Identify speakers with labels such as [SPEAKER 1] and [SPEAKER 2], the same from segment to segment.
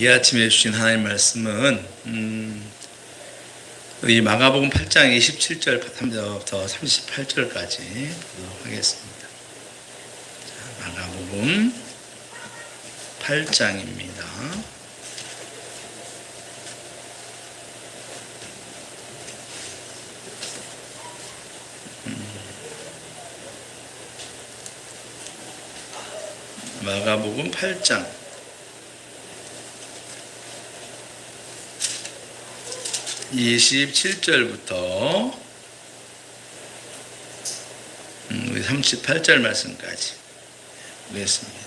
[SPEAKER 1] 이 아침에 주신 하나님 말씀은 우리 마가복음 8장 27절부터 38절까지 보도록 하겠습니다. 마가복음 8장입니다. 마가복음 8장 27절부터 38절 말씀까지 보겠습니다.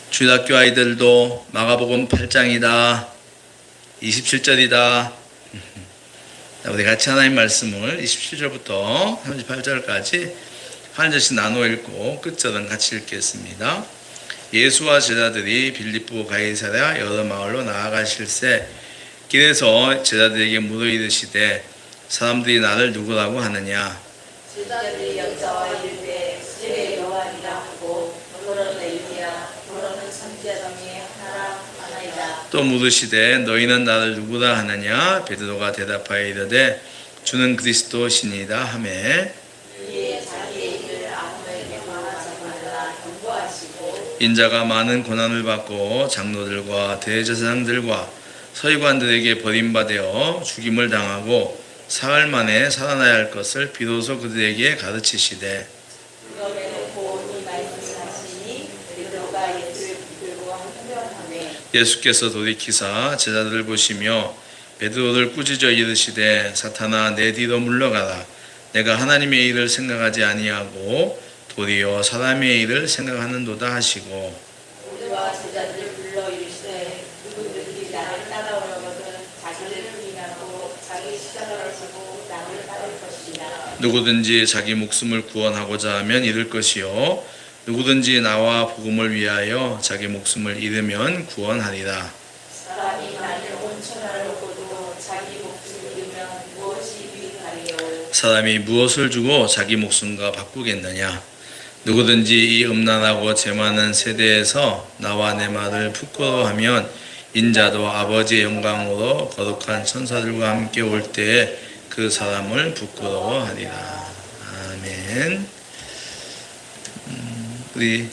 [SPEAKER 1] 주일학교 아이들도 마가복음 8장이다, 27절이다. 우리 같이 하나님 말씀을 27절부터 38절까지 한 절씩 나누어 읽고 끝절은 같이 읽겠습니다. 예수와 제자들이 빌립보 가이사랴 여러 마을로 나아가실새 길에서 제자들에게 물어 이르시되 사람들이 나를 누구라고 하느냐?
[SPEAKER 2] 제자들이 여자와 이르되 주의 요한이라 하고 너는 엘리야 너는 선지자 중에 하나이다.
[SPEAKER 1] 또 물으시되 너희는 나를 누구라 하느냐? 베드로가 대답하여 이르되 주는 그리스도시니이다 하매
[SPEAKER 2] 이에 자기의 일을 아무에게 말하지 말라 경고하시고
[SPEAKER 1] 인자가 많은 고난을 받고 장로들과 대제사장들과 서기관들에게 버림받아 죽임을 당하고 사흘 만에 살아나야 할 것을 비로소 그들에게 가르치시되
[SPEAKER 2] 그러므로 이 말씀을 하시니 베드로가 예수를 붙들고 한편하매
[SPEAKER 1] 예수께서 돌이키사 제자들을 보시며 베드로를 꾸짖어 이르시되 사탄아 내 뒤로 물러가라. 내가 하나님의 일을 생각하지 아니하고 도리어 사람의 일을 생각하는도다 하시고
[SPEAKER 2] 모두와 제자들을 불러 이르시되 누구든지 나를 따라오려거든 자기를 부인하고 자기 십자가를 지고 나를 따를 것이라.
[SPEAKER 1] 누구든지 자기 목숨을 구원하고자 하면 잃을 것이요 누구든지 나와 복음을 위하여 자기 목숨을 잃으면 구원하리라.
[SPEAKER 2] 사람이 나를 온 천하를 얻고도 자기 목숨을 잃으면 무엇이 유익하리요.
[SPEAKER 1] 사람이 무엇을 주고 자기 목숨과 바꾸겠느냐? 누구든지 이 음란하고 죄 많은 세대에서 나와 내 말을 부끄러워하면 인자도 아버지의 영광으로 거룩한 천사들과 함께 올 때에 그 사람을 부끄러워하리라. 아멘. 우리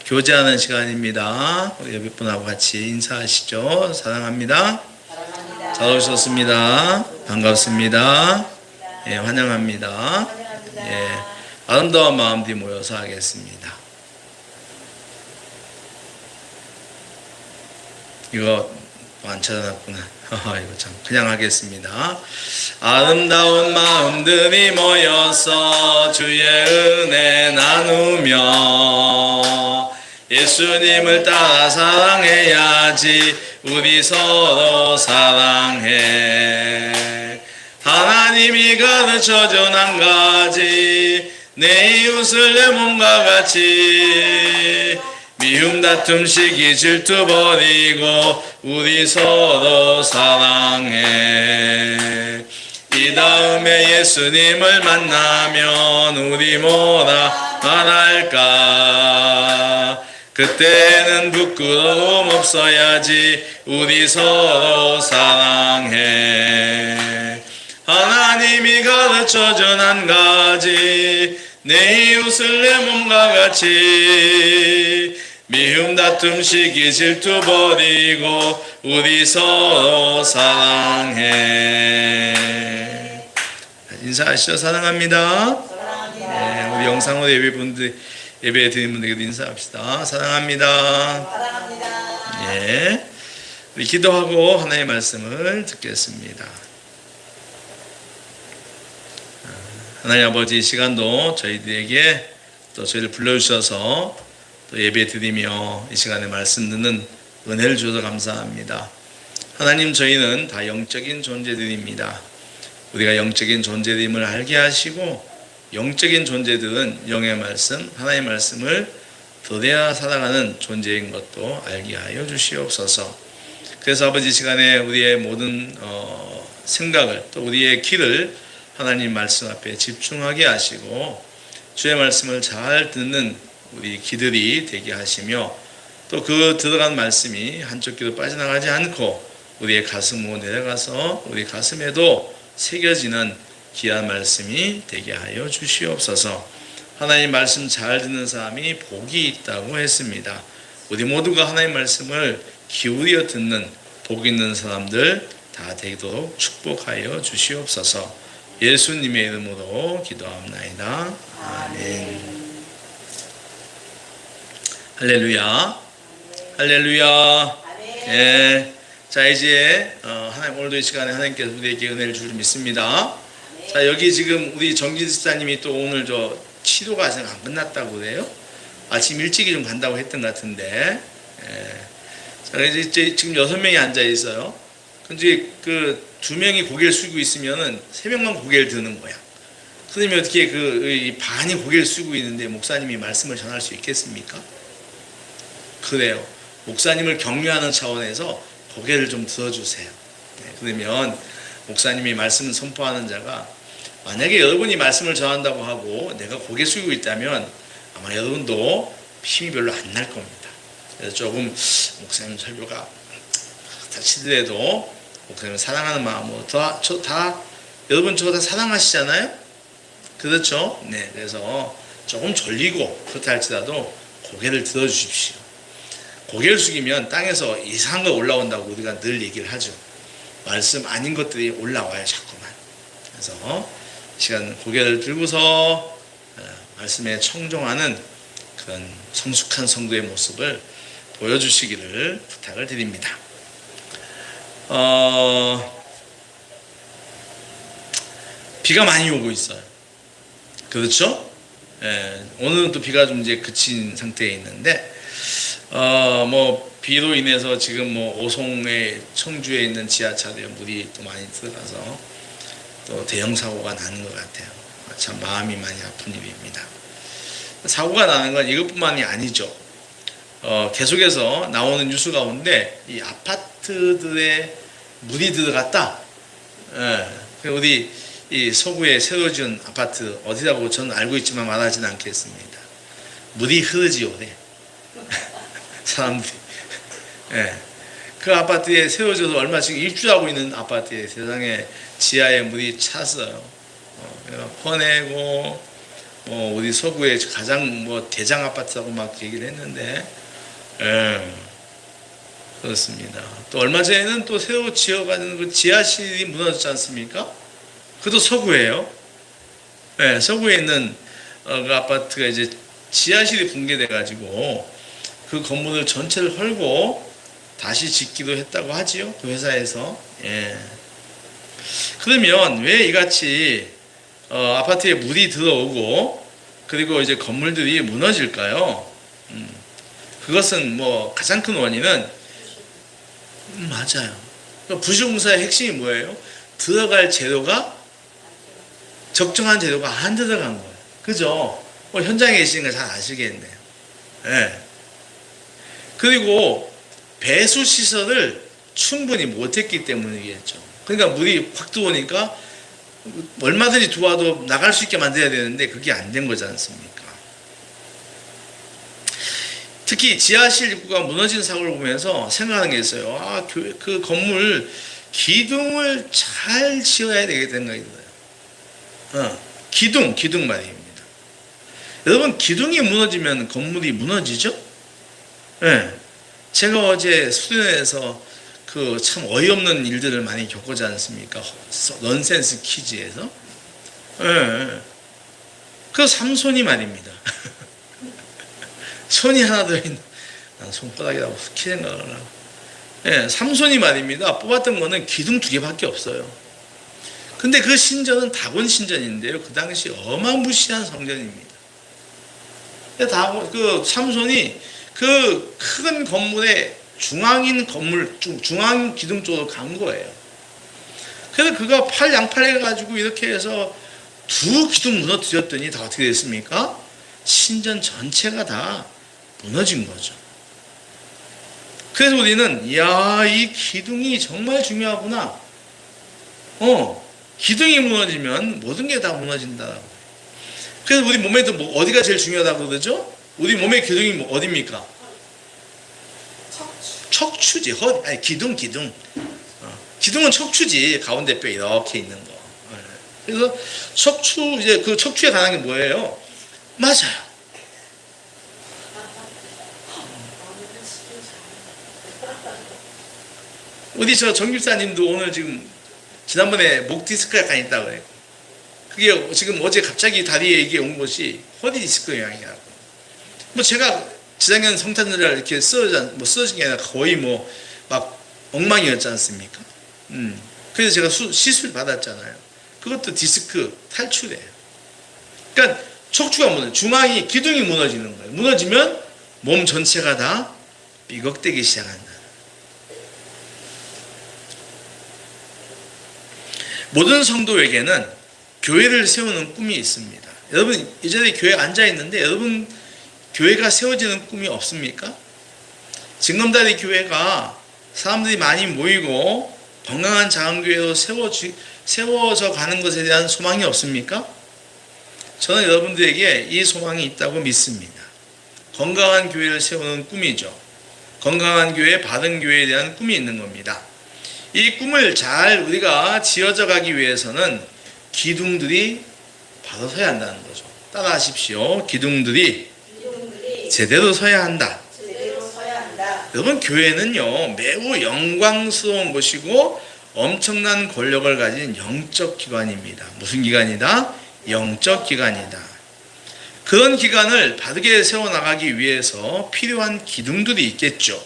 [SPEAKER 1] 교제하는 시간입니다. 우리 옆에 분하고 같이 인사하시죠. 사랑합니다.
[SPEAKER 2] 사랑합니다.
[SPEAKER 1] 잘 오셨습니다. 반갑습니다. 예, 환영합니다. 예, 아름다운 마음들이 모여서 하겠습니다. 이거 안 찾아놨구나. 이거 참 그냥 하겠습니다. 아름다운 마음들이 모여서 주의 은혜 나누며 예수님을 따라 사랑해야지. 우리 서로 사랑해. 하나님이 가르쳐준 한 가지 내 이웃을 내 몸과 같이 미움 다툼 시기 질투 버리고 우리 서로 사랑해. 이 다음에 예수님을 만나면 우리 뭐라 말할까? 그때는 부끄러움 없어야지. 우리 서로 사랑해. 하나님이 가르쳐준 한 가지 내 이웃을 내 몸과 같이 미움 다툼 시기 질투 버리고 우리 서로 사랑해. 인사하시죠. 사랑합니다. 네, 우리 영상으로 예배 드리는 분들에게도 인사합시다. 사랑합니다.
[SPEAKER 2] 사랑합니다.
[SPEAKER 1] 예, 우리 기도하고 하나님의 말씀을 듣겠습니다. 하나님 아버지, 이 시간도 저희들에게 또 저희를 불러주셔서 또 예배 드리며 이 시간에 말씀 듣는 은혜를 주셔서 감사합니다. 하나님, 저희는 다 영적인 존재들입니다. 우리가 영적인 존재임을 알게 하시고 영적인 존재들은 영의 말씀, 하나님의 말씀을 들어야 살아가는 존재인 것도 알게 하여 주시옵소서. 그래서 아버지, 이 시간에 우리의 모든 생각을 또 우리의 길을 하나님 말씀 앞에 집중하게 하시고 주의 말씀을 잘 듣는 우리 기들이 되게 하시며 또 그 들어간 말씀이 한쪽 귀로 빠져나가지 않고 우리의 가슴으로 내려가서 우리 가슴에도 새겨지는 귀한 말씀이 되게 하여 주시옵소서. 하나님 말씀 잘 듣는 사람이 복이 있다고 했습니다. 우리 모두가 하나님 말씀을 기울여 듣는 복 있는 사람들 다 되도록 축복하여 주시옵소서. 예수님의 이름으로 기도합나이다. 아멘. 할렐루야. 할렐루야. 예. 자, 이제 하나님 오늘도 이 시간에 하나님께서 우리에게 은혜를 줄 줄 믿습니다. 자, 여기 지금 우리 정기사님이 또 오늘 치료가 아직 안 끝났다고 그래요. 아침 일찍이 좀 간다고 했던 것 같은데. 예. 자, 이제 지금 6명이 앉아 있어요. 근데 그 2명이 고개를 숙이고 있으면은 3명만 고개를 드는 거야. 그러면 어떻게 이 반이 고개를 숙이고 있는데 목사님이 말씀을 전할 수 있겠습니까? 그래요. 목사님을 격려하는 차원에서 고개를 좀 들어주세요. 네, 그러면 목사님이 말씀을 선포하는 자가 만약에 여러분이 말씀을 전한다고 하고 내가 고개 숙이고 있다면 아마 여러분도 힘이 별로 안 날 겁니다. 그래서 조금 목사님 설교가 다치더라도 목사님을 사랑하는 마음으로 여러분 저거 다 사랑하시잖아요? 그렇죠? 네, 그래서 조금 졸리고 그렇다 할지라도 고개를 들어주십시오. 고개를 숙이면 땅에서 이상한 거 올라온다고 우리가 늘 얘기를 하죠. 말씀 아닌 것들이 올라와요, 자꾸만. 그래서 시간 고개를 들고서 말씀에 청종하는 그런 성숙한 성도의 모습을 보여주시기를 부탁을 드립니다. 비가 많이 오고 있어요. 그렇죠? 예, 오늘은 또 비가 좀 이제 그친 상태에 있는데, 비로 인해서 지금 오송의 청주에 있는 지하철에 물이 또 많이 들어가서 또 대형 사고가 나는 것 같아요. 참 마음이 많이 아픈 일입니다. 사고가 나는 건 이것뿐만이 아니죠. 계속해서 나오는 뉴스 가운데 이 아파트들에 물이 들어갔다. 예, 우리 이 서구에 새로 지은 아파트 어디라고 저는 알고 있지만 말하지는 않겠습니다. 물이 흐르지요래. 사람들이. 예. 그 아파트에 세워져서 얼마 지금 입주하고 있는 아파트에 세상에 지하에 물이 찼어요. 퍼내고 우리 서구의 가장 대장 아파트라고 막 얘기를 했는데, 예. 그렇습니다. 또 얼마 전에는 또 새로 지어가는 그 지하실이 무너졌지 않습니까? 그것도 서구예요. 예, 서구에 있는 그 아파트가 이제 지하실이 붕괴돼가지고 그 건물을 전체를 헐고 다시 짓기도 했다고 하지요. 그 회사에서. 예. 그러면 왜 이같이 아파트에 물이 들어오고 그리고 이제 건물들이 무너질까요? 그것은 가장 큰 원인은 맞아요. 부실공사의 핵심이 뭐예요? 들어갈 재료가 적정한 재료가 안 들어간 거예요. 그죠? 현장에 계시는 거 잘 아시겠네요. 예. 그리고 배수 시설을 충분히 못했기 때문이겠죠. 그러니까 물이 확 들어오니까 얼마든지 들어와도 나갈 수 있게 만들어야 되는데 그게 안 된 거지 않습니까? 특히 지하실 입구가 무너진 사고를 보면서 생각하는 게 있어요. 그 건물 기둥을 잘 지어야 되겠다는 생각이 들어요. 기둥 말입니다. 여러분, 기둥이 무너지면 건물이 무너지죠? 네. 제가 어제 수련회에서 그 참 어이없는 일들을 많이 겪지 않습니까? 넌센스 퀴즈에서. 네. 그 삼손이 말입니다. 손이 하나 더 있는, 난 손바닥이라고 키 생각을 하고. 네, 삼손이 말입니다. 뽑았던 거는 기둥 2개밖에 없어요. 근데 그 신전은 다곤 신전인데요. 그 당시 어마무시한 성전입니다. 그 삼손이 그 큰 건물의 중앙인 건물, 중앙 기둥 쪽으로 간 거예요. 그래서 그가 양팔해가지고 이렇게 해서 2 기둥 무너뜨렸더니 다 어떻게 됐습니까? 신전 전체가 다 무너진 거죠. 그래서 우리는, 이 기둥이 정말 중요하구나. 기둥이 무너지면 모든 게 다 무너진다. 그래서 우리 몸에도 어디가 제일 중요하다고 그러죠? 우리 몸의 기둥이 어디입니까? 척추지. 아니 기둥. 기둥은 척추지. 가운데 뼈 이렇게 있는 거. 그래서 척추, 이제 그 척추에 관한 게 뭐예요? 맞아요. 어디 저 정집사님도 오늘 지금 지난번에 목 디스크 약간 있다고 그래요. 그게 지금 어제 갑자기 다리에 이게 온 것이 허리 디스크 영향이라고. 뭐 제가 지장년 성탄절에 이렇게 쓰러진 게 아니라 거의 뭐 막 엉망이었지 않습니까? 그래서 제가 시술 받았잖아요. 그것도 디스크 탈출이에요. 그러니까 척추가 중앙이 기둥이 무너지는 거예요. 무너지면 몸 전체가 다 삐걱대기 시작한다. 모든 성도에게는 교회를 세우는 꿈이 있습니다. 여러분 이 자리에 교회에 앉아 있는데 여러분 교회가 세워지는 꿈이 없습니까? 징검다리 교회가 사람들이 많이 모이고 건강한 자강교회로 세워져 가는 것에 대한 소망이 없습니까? 저는 여러분들에게 이 소망이 있다고 믿습니다. 건강한 교회를 세우는 꿈이죠. 건강한 교회, 바른 교회에 대한 꿈이 있는 겁니다. 이 꿈을 잘 우리가 지어져 가기 위해서는 기둥들이 바로 서야 한다는 거죠. 따라 하십시오. 기둥들이 제대로 서야 한다. 여러분 교회는요 매우 영광스러운 것이고 엄청난 권력을 가진 영적 기관입니다. 무슨 기관이다? 영적 기관이다. 그런 기관을 바르게 세워나가기 위해서 필요한 기둥들이 있겠죠.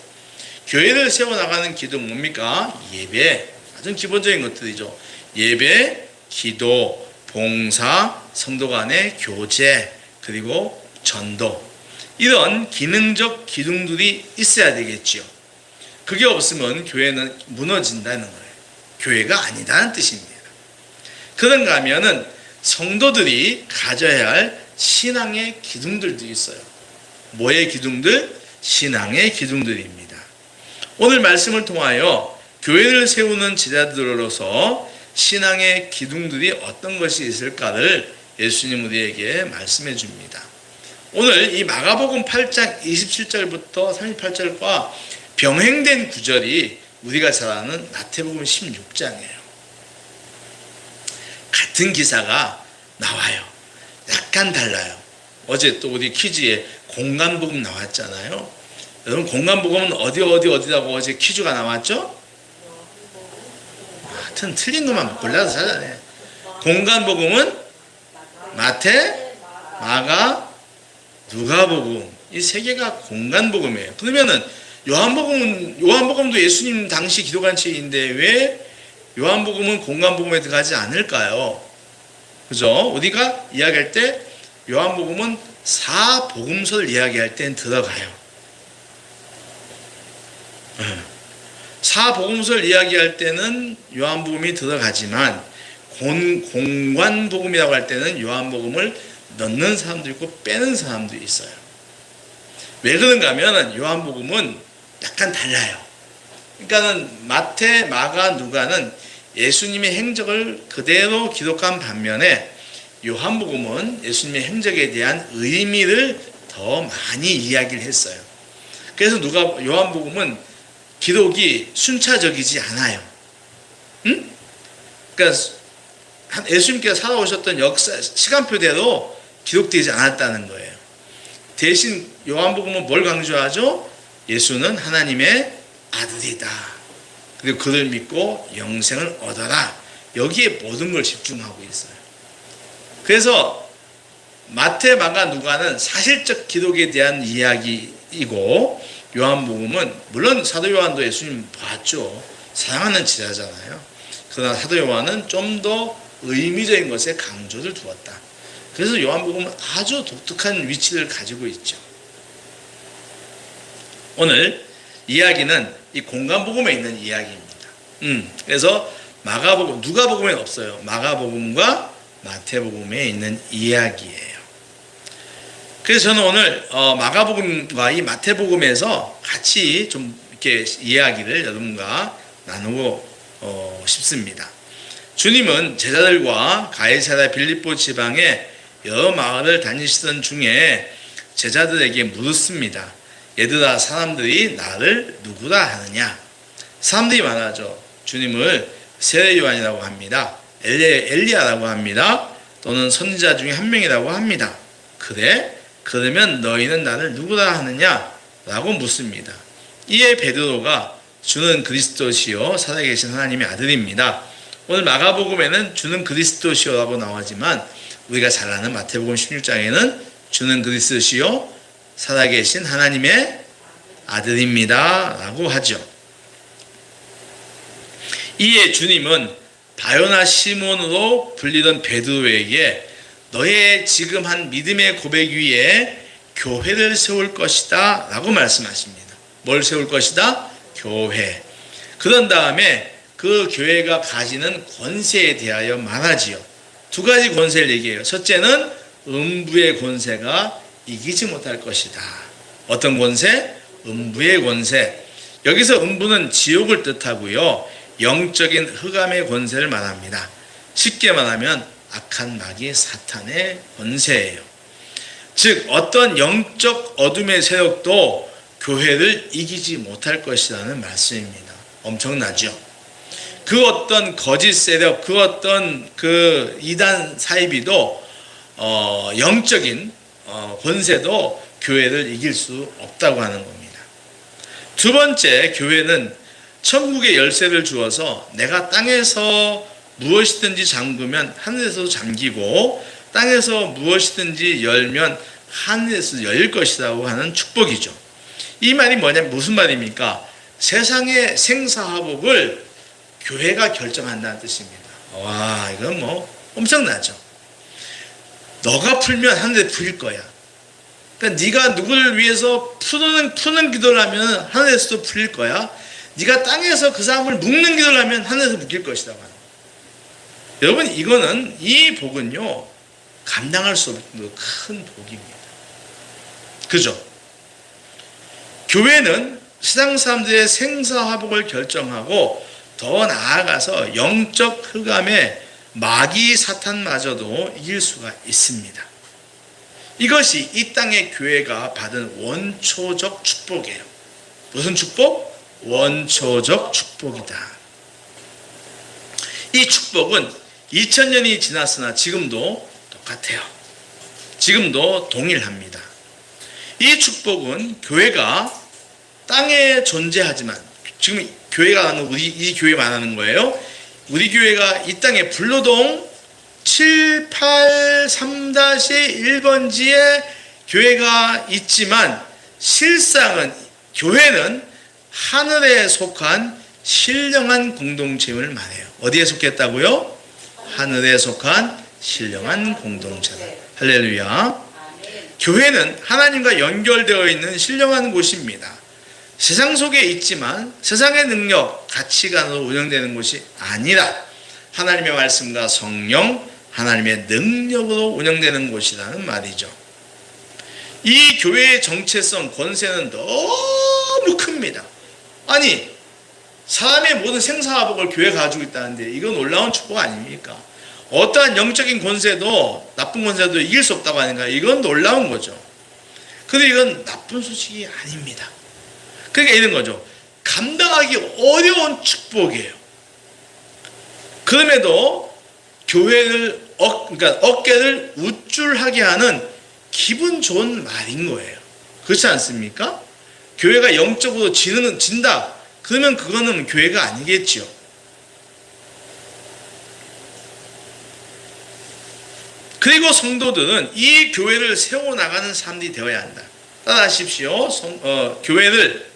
[SPEAKER 1] 교회를 세워나가는 기둥 뭡니까? 예배, 아주 기본적인 것들이죠. 예배, 기도, 봉사, 성도 간의 교제, 그리고 전도, 이런 기능적 기둥들이 있어야 되겠지요. 그게 없으면 교회는 무너진다는 거예요. 교회가 아니다는 뜻입니다. 그런가 하면은 성도들이 가져야 할 신앙의 기둥들도 있어요. 뭐의 기둥들? 신앙의 기둥들입니다. 오늘 말씀을 통하여 교회를 세우는 제자들로서 신앙의 기둥들이 어떤 것이 있을까를 예수님 우리에게 말씀해 줍니다. 오늘 이 마가복음 8장 27절부터 38절과 병행된 구절이 우리가 잘 아는 마태복음 16장이에요. 같은 기사가 나와요. 약간 달라요. 어제 또 우리 퀴즈에 공간복음 나왔잖아요. 여러분 공간복음은 어디라고 어제 퀴즈가 나왔죠? 하여튼 틀린 것만 골라서 찾아내. 공간복음은 마태, 마가, 누가복음, 이 세 개가 공간복음이에요. 그러면은 요한복음도 예수님 당시 기독안치인데 왜 요한복음은 공간복음에 들어가지 않을까요? 그죠? 우리가 이야기할 때 요한복음은 사복음서를 이야기할 땐 들어가요. 사복음서를 이야기할 때는 요한복음이 들어가지만 공관복음이라고 할 때는 요한복음을 넣는 사람도 있고 빼는 사람도 있어요. 왜 그런가 하면 요한복음은 약간 달라요. 그러니까는 마태, 마가, 누가는 예수님의 행적을 그대로 기록한 반면에 요한복음은 예수님의 행적에 대한 의미를 더 많이 이야기를 했어요. 그래서 요한복음은 기록이 순차적이지 않아요. 그러니까 예수님께서 살아오셨던 역사 시간표대로 기록되지 않았다는 거예요. 대신 요한복음은 뭘 강조하죠? 예수는 하나님의 아들이다. 그리고 그를 믿고 영생을 얻어라. 여기에 모든 걸 집중하고 있어요. 그래서 마태, 마가, 누가는 사실적 기록에 대한 이야기이고 요한복음은 물론 사도 요한도 예수님 봤죠. 사랑하는 제자잖아요. 그러나 사도 요한은 좀 더 의미적인 것에 강조를 두었다. 그래서 요한복음은 아주 독특한 위치를 가지고 있죠. 오늘 이야기는 이 공간복음에 있는 이야기입니다. 그래서 마가복음, 누가복음에는 없어요. 마가복음과 마태복음에 있는 이야기예요. 그래서 저는 오늘 마가복음과 이 마태복음에서 같이 좀 이렇게 이야기를 여러분과 나누고 싶습니다. 주님은 제자들과 가이사랴 빌립보 지방의 여러 마을을 다니시던 중에 제자들에게 물었습니다. 얘들아 사람들이 나를 누구라 하느냐. 사람들이 말하죠. 주님을 세례 요한이라고 합니다. 엘리야라고 합니다. 또는 선지자 중에 한 명이라고 합니다. 그래? 그러면 너희는 나를 누구라 하느냐? 라고 묻습니다. 이에 베드로가 주는 그리스도시요 살아계신 하나님의 아들입니다. 오늘 마가복음에는 주는 그리스도시요라고 나오지만 우리가 잘 아는 마태복음 16장에는 주는 그리스도시요 살아계신 하나님의 아들입니다 라고 하죠. 이에 주님은 바요나 시몬으로 불리던 베드로에게 너의 지금 한 믿음의 고백 위에 교회를 세울 것이다 라고 말씀하십니다. 뭘 세울 것이다? 교회. 그런 다음에 그 교회가 가지는 권세에 대하여 말하지요. 두 가지 권세를 얘기해요. 첫째는 음부의 권세가 이기지 못할 것이다. 어떤 권세? 음부의 권세. 여기서 음부는 지옥을 뜻하고요. 영적인 흑암의 권세를 말합니다. 쉽게 말하면 악한 마귀 사탄의 권세예요. 즉 어떤 영적 어둠의 세력도 교회를 이기지 못할 것이라는 말씀입니다. 엄청나죠? 그 어떤 거짓 세력, 그 어떤 그 이단 사이비도 영적인 권세도 교회를 이길 수 없다고 하는 겁니다. 두 번째, 교회는 천국의 열쇠를 주어서 내가 땅에서 무엇이든지 잠그면 하늘에서도 잠기고 땅에서 무엇이든지 열면 하늘에서 열릴 것이라고 하는 축복이죠. 이 말이 무슨 말입니까? 세상의 생사화복을 교회가 결정한다는 뜻입니다. 와, 이건 엄청나죠. 너가 풀면 하늘에 풀릴 거야. 그러니까 네가 누구를 위해서 푸는 기도를 하면 하늘에서도 풀릴 거야. 네가 땅에서 그 사람을 묶는 기도를 하면 하늘에서 묶일 것이라고 하는 거예요. 여러분, 이거는 이 복은요 감당할 수 없는 큰 복입니다. 그죠? 교회는 세상 사람들의 생사화복을 결정하고 더 나아가서 영적 흑암의 마귀 사탄마저도 이길 수가 있습니다. 이것이 이 땅의 교회가 받은 원초적 축복이에요. 무슨 축복? 원초적 축복이다. 이 축복은 2000년이 지났으나 지금도 똑같아요. 지금도 동일합니다. 이 축복은 교회가 땅에 존재하지만, 지금 교회가 하는 이 교회 말하는 거예요. 우리 교회가 이 땅에 불로동 783-1번지에 교회가 있지만 실상은 교회는 하늘에 속한 신령한 공동체임을 말해요. 어디에 속했다고요? 하늘에 속한 신령한 공동체다. 할렐루야. 교회는 하나님과 연결되어 있는 신령한 곳입니다. 세상 속에 있지만 세상의 능력, 가치관으로 운영되는 곳이 아니라 하나님의 말씀과 성령, 하나님의 능력으로 운영되는 곳이라는 말이죠. 이 교회의 정체성, 권세는 너무 큽니다. 아니, 사람의 모든 생사화복을 교회가 가지고 있다는데 이건 놀라운 축복 아닙니까? 어떠한 영적인 권세도 나쁜 권세도 이길 수 없다고 하니까 이건 놀라운 거죠. 그런데 이건 나쁜 소식이 아닙니다. 그러니까 이런 거죠. 감당하기 어려운 축복이에요. 그럼에도 교회를 그러니까 어깨를 우쭐하게 하는 기분 좋은 말인 거예요. 그렇지 않습니까? 교회가 영적으로 진다. 그러면 그거는 교회가 아니겠죠. 그리고 성도들은 이 교회를 세워나가는 사람들이 되어야 한다. 따라하십시오. 교회를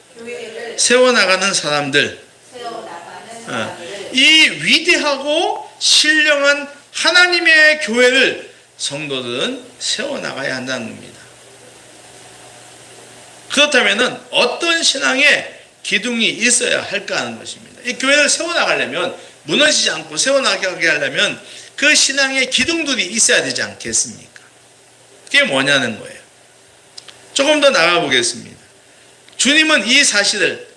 [SPEAKER 1] 세워나가는 사람들. 이 위대하고 신령한 하나님의 교회를 성도들은 세워나가야 한다는 겁니다. 그렇다면 어떤 신앙의 기둥이 있어야 할까 하는 것입니다. 이 교회를 세워나가려면, 무너지지 않고 세워나가게 하려면 그 신앙의 기둥들이 있어야 되지 않겠습니까? 그게 뭐냐는 거예요. 조금 더 나가 보겠습니다. 주님은 이 사실을,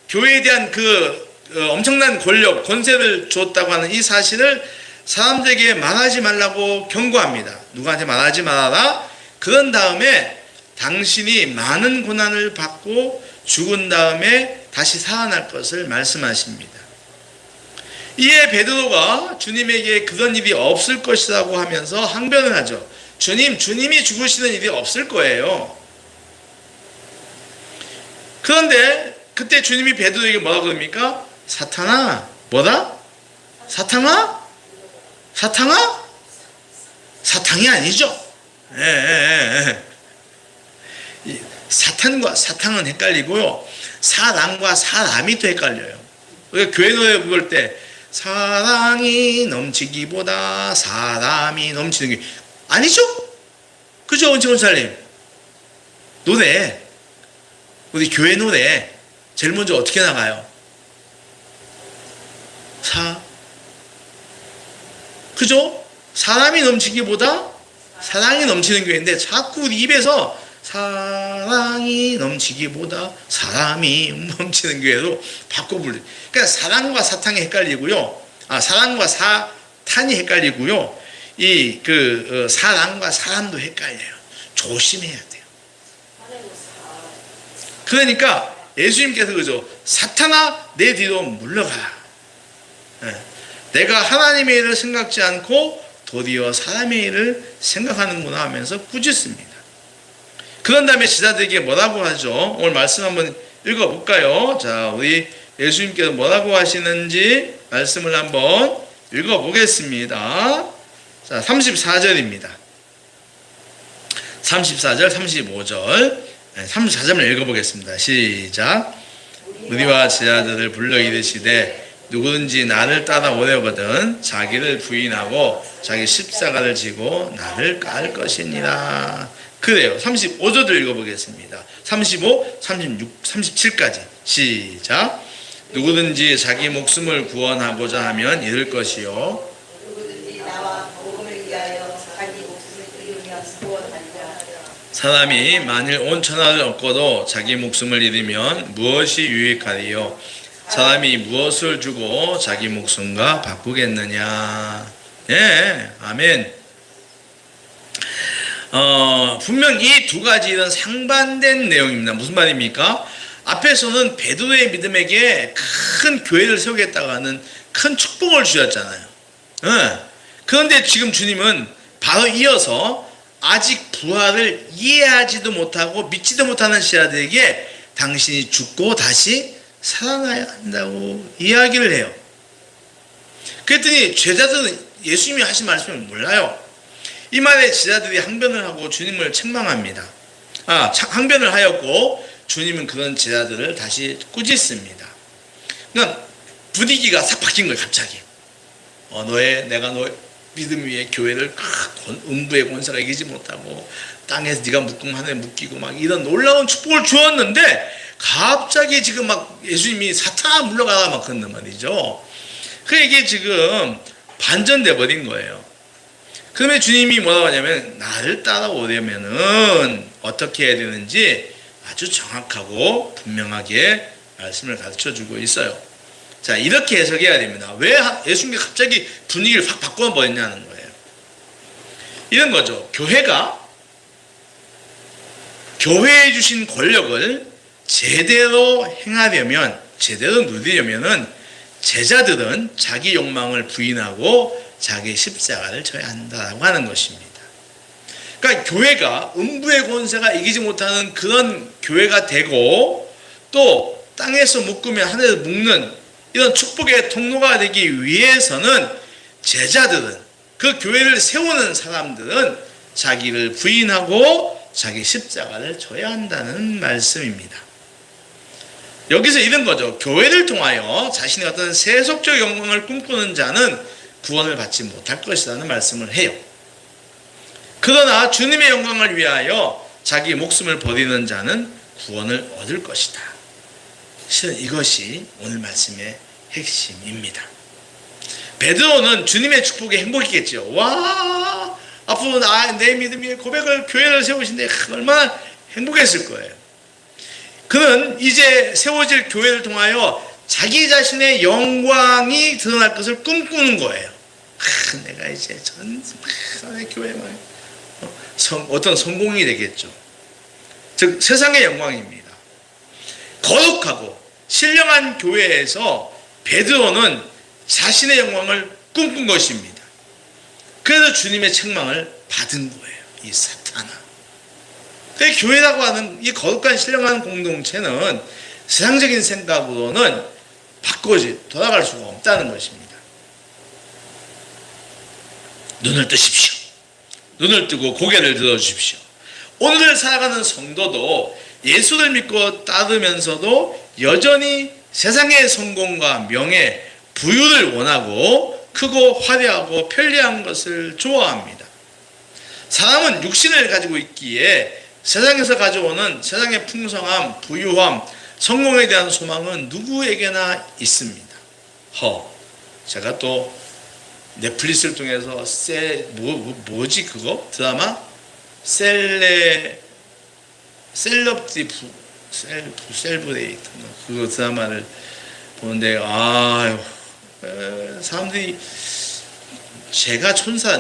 [SPEAKER 1] 교회에 대한 그 엄청난 권력, 권세를 줬다고 하는 이 사실을 사람들에게 말하지 말라고 경고합니다. 누구한테 말하지 말아라. 그런 다음에 당신이 많은 고난을 받고 죽은 다음에 다시 살아날 것을 말씀하십니다. 이에 베드로가 주님에게 그런 일이 없을 것이라고 하면서 항변을 하죠. 주님이 죽으시는 일이 없을 거예요. 그런데 그때 주님이 베드로에게 뭐라고 그럽니까? 사탄아, 뭐다? 사탄아? 사탕이 아니죠. 사탄과 사탕은 헷갈리고요. 사랑과 사람이 또 헷갈려요. 우리가 교회 노래 부를 때 사랑이 넘치기보다 사람이 넘치는 게 아니죠? 그죠, 원천원살님? 노래, 우리 교회 노래 제일 먼저 어떻게 나가요? 그죠? 사람이 넘치기보다 사랑이 넘치는 교회인데 자꾸 우리 입에서 사랑이 넘치기보다 사람이 넘치는 교회로 바꿔 부르죠. 그러니까 사랑과 사탕이 헷갈리고요. 사랑과 사탄이 헷갈리고요. 사랑과 사람도 헷갈려요. 조심해야 돼요. 그러니까 예수님께서 그죠? 사탄아, 내 뒤로 물러가라. 내가 하나님의 일을 생각지 않고 도리어 사람의 일을 생각하는구나 하면서 꾸짖습니다. 그런 다음에 제자들에게 뭐라고 하죠? 오늘 말씀 한번 읽어볼까요? 자, 우리 예수님께서 뭐라고 하시는지 말씀을 한번 읽어보겠습니다. 자, 34절입니다. 34절, 35절, 34절을 읽어보겠습니다. 시작. 우리와 제자들을 불러 이르시되 누구든지 나를 따라오려거든 자기를 부인하고 자기 십자가를 지고 나를 따를 것이니라. 그래요. 35절도 읽어보겠습니다. 35, 36, 37까지 시작. 누구든지 자기 목숨을 구원하고자 하면 잃을 것이요
[SPEAKER 2] 누구든지 나와 복음을 위하여 자기 목숨을 잃으면 구원하리라.
[SPEAKER 1] 사람이 만일 온 천하를 얻고도 자기 목숨을 잃으면 무엇이 유익하리요? 사람이 무엇을 주고 자기 목숨과 바꾸겠느냐? 네, 아멘. 분명 이 두 가지 일은 상반된 내용입니다. 무슨 말입니까? 앞에서는 베드로의 믿음에게 큰 교회를 세우겠다고 하는 큰 축복을 주셨잖아요. 그런데 지금 주님은 바로 이어서 아직 부활을 이해하지도 못하고 믿지도 못하는 제자들에게 당신이 죽고 다시 살아나야 한다고 이야기를 해요. 그랬더니 제자들은 예수님이 하신 말씀을 몰라요. 이 말에 제자들이 항변을 하고 주님을 책망합니다. 항변을 하였고 주님은 그런 제자들을 다시 꾸짖습니다. 그러니까 분위기가 싹 바뀐 거예요. 갑자기. 내가 너의 믿음 위에 교회를 음부의 권세가 이기지 못하고 땅에서 네가 묶으면 하늘에 묶이고 막 이런 놀라운 축복을 주었는데 갑자기 지금 막 예수님이 사탄아 물러가라 막 그런단 말이죠. 이게 지금 반전돼 버린 거예요. 그러면 주님이 뭐라고 하냐면 나를 따라오려면은 어떻게 해야 되는지 아주 정확하고 분명하게 말씀을 가르쳐 주고 있어요. 자, 이렇게 해석해야 됩니다. 왜 예수님이 갑자기 분위기를 확 바꿔버렸냐는 거예요. 이런 거죠. 교회에 주신 권력을 제대로 행하려면, 제대로 누리려면은 제자들은 자기 욕망을 부인하고 자기 십자가를 져야 한다라고 하는 것입니다. 그러니까 교회가 음부의 권세가 이기지 못하는 그런 교회가 되고 또 땅에서 묶으면 하늘에서 묶는 이런 축복의 통로가 되기 위해서는 제자들은 그 교회를 세우는 사람들은 자기를 부인하고 자기 십자가를 져야 한다는 말씀입니다. 여기서 이런 거죠. 교회를 통하여 자신의 어떤 세속적 영광을 꿈꾸는 자는 구원을 받지 못할 것이라는 말씀을 해요. 그러나 주님의 영광을 위하여 자기 목숨을 버리는 자는 구원을 얻을 것이다. 실은 이것이 오늘 말씀의 핵심입니다. 베드로는 주님의 축복에 행복했겠죠. 와, 앞으로 내 믿음 위에 고백을 교회를 세우신데 얼마나 행복했을 거예요. 그는 이제 세워질 교회를 통하여 자기 자신의 영광이 드러날 것을 꿈꾸는 거예요. 내가 이제 전 교회만 어떤 성공이 되겠죠. 즉 세상의 영광입니다. 거룩하고 신령한 교회에서 베드로는 자신의 영광을 꿈꾼 것입니다. 그래서 주님의 책망을 받은 거예요. 이 사탄아. 교회라고 하는 이 거룩한 신령한 공동체는 세상적인 생각으로는 돌아갈 수가 없다는 것입니다. 눈을 뜨십시오. 눈을 뜨고 고개를 들어주십시오. 오늘 살아가는 성도도 예수를 믿고 따르면서도 여전히 세상의 성공과 명예, 부유를 원하고 크고 화려하고 편리한 것을 좋아합니다. 사람은 육신을 가지고 있기에 세상에서 가져오는 세상의 풍성함, 부유함, 성공에 대한 소망은 누구에게나 있습니다. 제가 또 넷플릭스를 통해서 뭐지 그거? 드라마? 셀러브레이트 그 드라마를 보는데 사람들이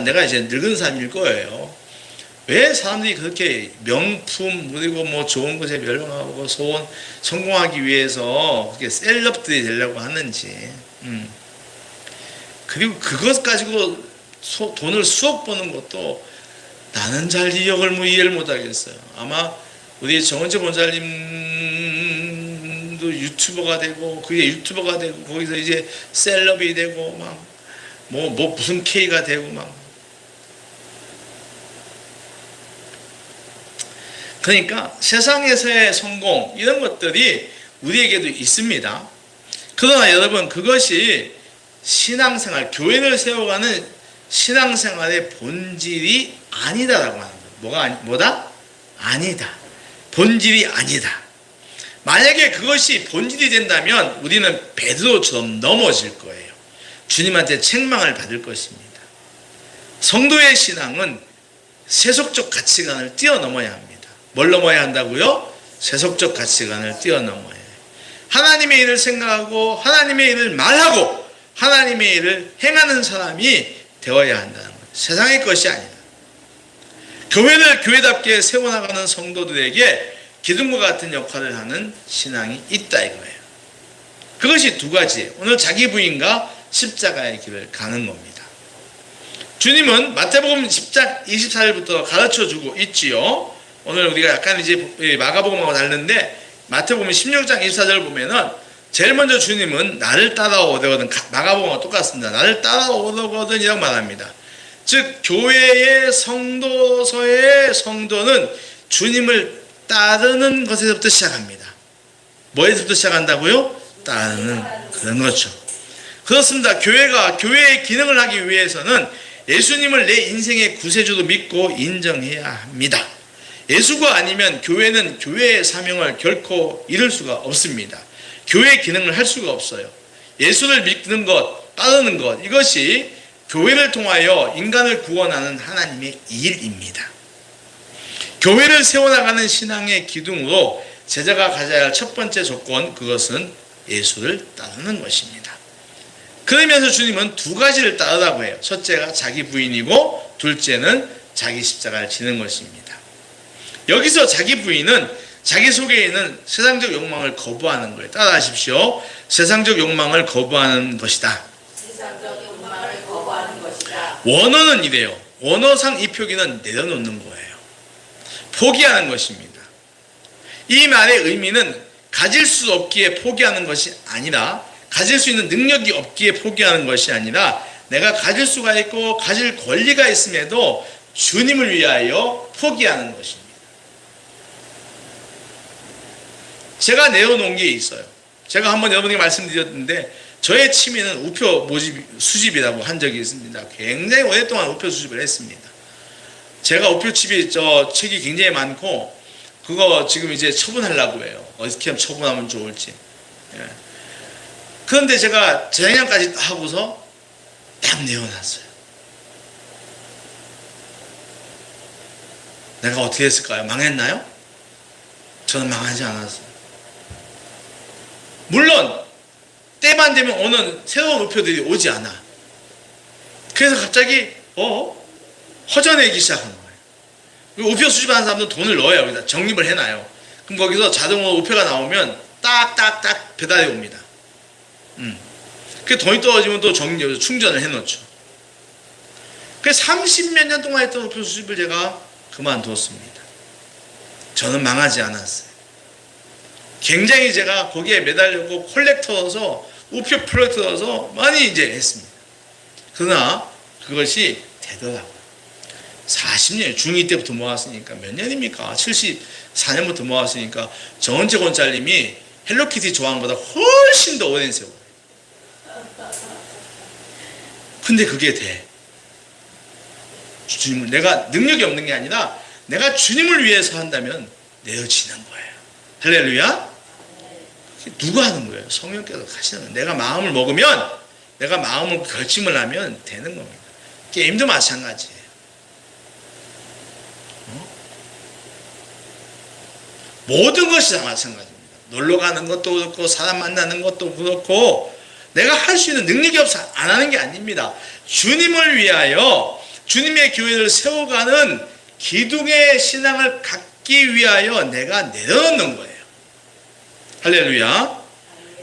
[SPEAKER 1] 내가 이제 늙은 사람일 거예요. 왜 사람들이 그렇게 명품 그리고 뭐 좋은 것에 멸망하고 성공하기 위해서 그렇게 셀럽들이 되려고 하는지. 그리고 그것 가지고 돈을 수억 버는 것도 나는 잘 이해를 못하겠어요. 아마 우리 정은재 권사님도 유튜버가 되고 그게 유튜버가 되고 거기서 이제 셀럽이 되고 막 무슨 K가 되고 막 그러니까 세상에서의 성공 이런 것들이 우리에게도 있습니다. 그러나 여러분 그것이 신앙생활, 교회를 세워가는 신앙생활의 본질이 아니다라고 하는 거예요. 뭐다? 아니다. 본질이 아니다. 만약에 그것이 본질이 된다면 우리는 베드로처럼 넘어질 거예요. 주님한테 책망을 받을 것입니다. 성도의 신앙은 세속적 가치관을 뛰어넘어야 합니다. 뭘 넘어야 한다고요? 세속적 가치관을 뛰어넘어야 해요. 하나님의 일을 생각하고 하나님의 일을 말하고 하나님의 일을 행하는 사람이 되어야 한다는 거예요. 세상의 것이 아니다. 교회를 교회답게 세워나가는 성도들에게 기둥과 같은 역할을 하는 신앙이 있다 이거예요. 그것이 두 가지예요. 오늘 자기 부인과 십자가의 길을 가는 겁니다. 주님은 마태복음 10장 24절부터 가르쳐주고 있지요. 오늘 우리가 약간 이제 마가복음하고 다른데 마태복음 16장 24절 보면은 제일 먼저 주님은 나를 따라오거든, 마가복음과 똑같습니다. 나를 따라오거든 이라고 말합니다. 즉 교회의 성도서의 성도는 주님을 따르는 것에서부터 시작합니다. 뭐에서부터 시작한다고요? 따르는 그런 거죠. 그렇습니다. 교회가 교회의 기능을 하기 위해서는 예수님을 내 인생의 구세주로 믿고 인정해야 합니다. 예수가 아니면 교회는 교회의 사명을 결코 이룰 수가 없습니다. 교회의 기능을 할 수가 없어요. 예수를 믿는 것, 따르는 것, 이것이 교회를 통하여 인간을 구원하는 하나님의 일입니다. 교회를 세워나가는 신앙의 기둥으로 제자가 가져야 할 첫 번째 조건, 그것은 예수를 따르는 것입니다. 그러면서 주님은 두 가지를 따르라고 해요. 첫째가 자기 부인이고 둘째는 자기 십자가를 지는 것입니다. 여기서 자기 부인은 자기 속에 있는 세상적 욕망을 거부하는 거예요. 따라하십시오. 세상적 욕망을 거부하는 것이다.
[SPEAKER 2] 세상적 욕망을 거부하는 것이다.
[SPEAKER 1] 원어는 이래요. 원어상 이 표기는 내려놓는 거예요. 포기하는 것입니다. 이 말의 의미는 가질 수 없기에 포기하는 것이 아니라, 가질 수 있는 능력이 없기에 포기하는 것이 아니라, 내가 가질 수가 있고 가질 권리가 있음에도 주님을 위하여 포기하는 것입니다. 제가 내어놓은 게 있어요. 제가 한번 여러분에게 말씀드렸는데, 저의 취미는 우표 수집이라고 한 적이 있습니다. 굉장히 오랫동안 우표 수집을 했습니다. 제가 우표 책이 굉장히 많고, 그거 지금 이제 처분하려고 해요. 어떻게 하면 처분하면 좋을지. 예. 그런데 제가 재작년까지 하고서 딱 내어놨어요. 내가 어떻게 했을까요? 망했나요? 저는 망하지 않았어요. 물론 때만 되면 오는 새로운 우표들이 오지 않아. 그래서 갑자기 허전해지기 시작한 거예요. 우표 수집하는 사람들은 돈을 넣어요. 여기다 적립을 해놔요. 그럼 거기서 자동으로 우표가 나오면 딱딱딱 배달해 옵니다. 그 돈이 떨어지면 또 충전을 해놓죠. 그래서 30몇 년 동안 했던 우표 수집을 제가 그만두었습니다. 저는 망하지 않았어요. 굉장히 제가 거기에 매달려고 콜렉터로서 우표 콜렉터로서 많이 이제 했습니다. 그러나 그것이 되더라고요. 40년, 중2 때부터 모았으니까 몇 년입니까? 74년부터 모았으니까 정은재 권사님이 헬로키티 좋아하는 것보다 훨씬 더 오랜 세월. 근데 그게 돼. 주님을, 내가 능력이 없는 게 아니라 내가 주님을 위해서 한다면 내어지는 거예요. 할렐루야. 누가 하는 거예요? 성령께서 하시는 거예요. 내가 마음을 먹으면, 내가 마음을 결심을 하면 되는 겁니다. 게임도 마찬가지예요. 모든 것이 다 마찬가지입니다. 놀러 가는 것도 그렇고 사람 만나는 것도 그렇고 내가 할 수 있는 능력이 없어 안 하는 게 아닙니다. 주님을 위하여 주님의 교회를 세워가는 기둥의 신앙을 갖기 위하여 내가 내려놓는 거예요. 할렐루야.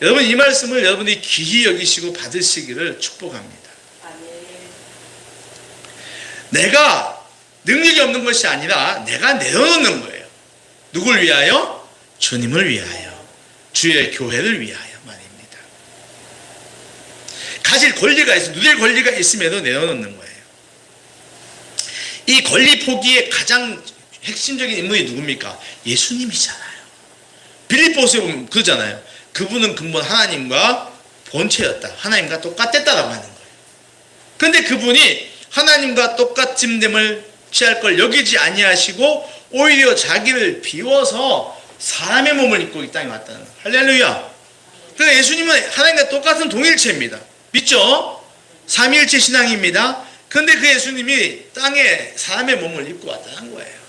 [SPEAKER 1] 여러분 이 말씀을 여러분이 귀히 여기시고 받으시기를 축복합니다. 내가 능력이 없는 것이 아니라 내가 내려놓는 거예요. 누굴 위하여? 주님을 위하여. 주의 교회를 위하여 말입니다. 가질 권리가 있어, 누릴 권리가 있음에도 내려놓는 거예요. 이 권리 포기의 가장 핵심적인 인물이 누굽니까? 예수님이잖아요. 빌립보서에 보면 그러잖아요. 그분은 근본 하나님과 본체였다. 하나님과 똑같았다라고 하는 거예요. 그런데 그분이 하나님과 똑같음됨을 취할 걸 여기지 아니하시고 오히려 자기를 비워서 사람의 몸을 입고 이 땅에 왔다는 거예요. 할렐루야. 그래서 예수님은 하나님과 똑같은 동일체입니다. 믿죠? 삼위일체 신앙입니다. 그런데 그 예수님이 땅에 사람의 몸을 입고 왔다는 거예요.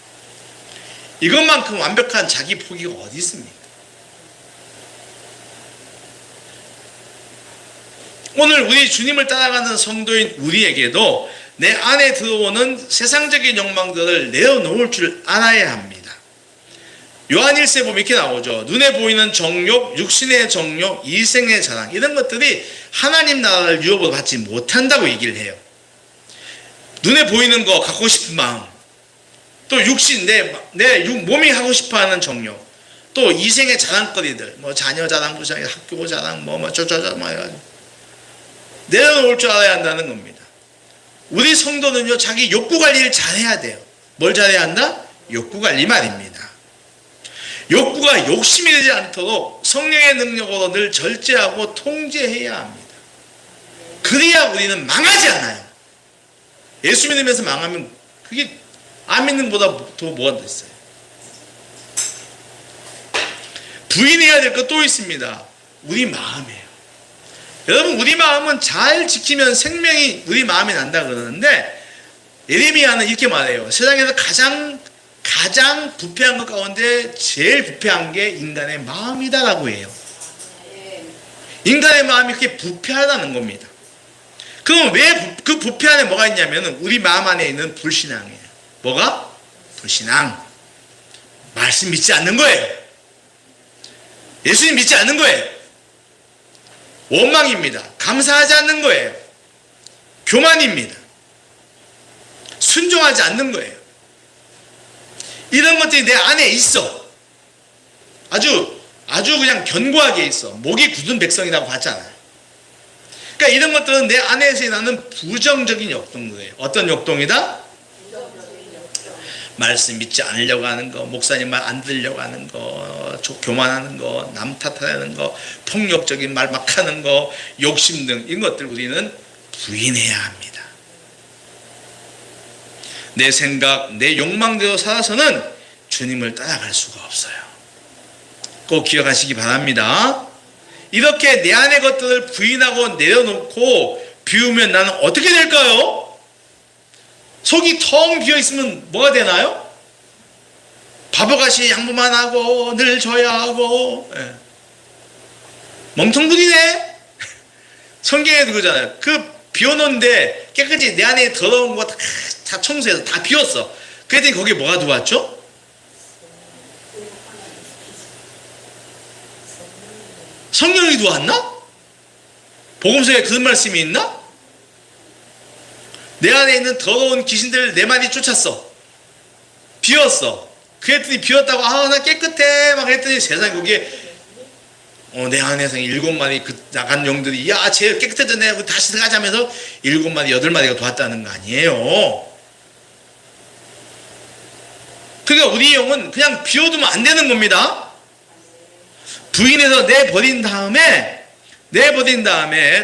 [SPEAKER 1] 이것만큼 완벽한 자기 포기가 어디 있습니까? 오늘 우리 주님을 따라가는 성도인 우리에게도 내 안에 들어오는 세상적인 욕망들을 내어놓을 줄 알아야 합니다. 요한 1세 보면 이렇게 나오죠. 눈에 보이는 정욕, 육신의 정욕, 이생의 자랑 이런 것들이 하나님 나라를 유업으로 받지 못한다고 얘기를 해요. 눈에 보이는 거 갖고 싶은 마음, 또 육신, 내 몸이 하고 싶어하는 정욕, 또 이생의 자랑거리들, 뭐 자녀 자랑, 학교 자랑, 해가지고 내려놓을 줄 알아야 한다는 겁니다. 우리 성도는요, 자기 욕구 관리를 잘해야 돼요. 뭘 잘해야 한다? 욕구 관리 말입니다. 욕구가 욕심이 되지 않도록 성령의 능력으로 늘 절제하고 통제해야 합니다. 그래야 우리는 망하지 않아요. 예수 믿으면서 망하면 그게 안 믿는 것보다 더 뭐가 있어요. 부인해야 될 것 또 있습니다. 우리 마음이에요. 여러분 우리 마음은 잘 지키면 생명이 우리 마음에 난다 그러는데 예레미야는 이렇게 말해요. 세상에서 가장 부패한 것 가운데 제일 부패한 게 인간의 마음이다라고 해요. 인간의 마음이 그렇게 부패하다는 겁니다. 그럼 왜 그 부패 안에 뭐가 있냐면 우리 마음 안에 있는 불신앙이에요. 뭐가? 불신앙. 말씀 믿지 않는 거예요. 예수님 믿지 않는 거예요. 원망입니다. 감사하지 않는 거예요. 교만입니다. 순종하지 않는 거예요. 이런 것들이 내 안에 있어. 아주 그냥 견고하게 있어. 목이 굳은 백성이라고 하잖아요. 그러니까 이런 것들은 내 안에서 나는 부정적인 역동들이에요. 어떤 역동이다? 말씀 믿지 않으려고 하는 거, 목사님 말 안 들으려고 하는 거, 교만하는 거, 남 탓하는 거, 폭력적인 말 막 하는 거, 욕심 등 이런 것들 우리는 부인해야 합니다. 내 생각, 내 욕망대로 살아서는 주님을 따라갈 수가 없어요. 꼭 기억하시기 바랍니다. 이렇게 내 안의 것들을 부인하고 내려놓고 비우면 나는 어떻게 될까요? 속이 텅 비어있으면 뭐가 되나요? 바보같이 양보만 하고 늘 져야 하고 멍텅구리네. 성경에도 그러잖아요. 그 비워놓은데 깨끗이 내 안에 더러운 거 다 청소해서 다 비웠어. 그랬더니 거기에 뭐가 들어왔죠? 성령이 들어왔나? 복음서에 그런 말씀이 있나? 내 안에 있는 더러운 귀신들을 네 마리 쫓았어. 비웠어. 그랬더니 비웠다고 나 깨끗해 막 했더니 세상에 거기에 내 안에서 7마리 그 나간 영들이 쟤 깨끗해졌네 하고 다시 들어가자면서 7마리 8마리가 도왔다는 거 아니에요. 그러니까 우리 영은 그냥 비워두면 안 되는 겁니다. 부인해서 내버린 다음에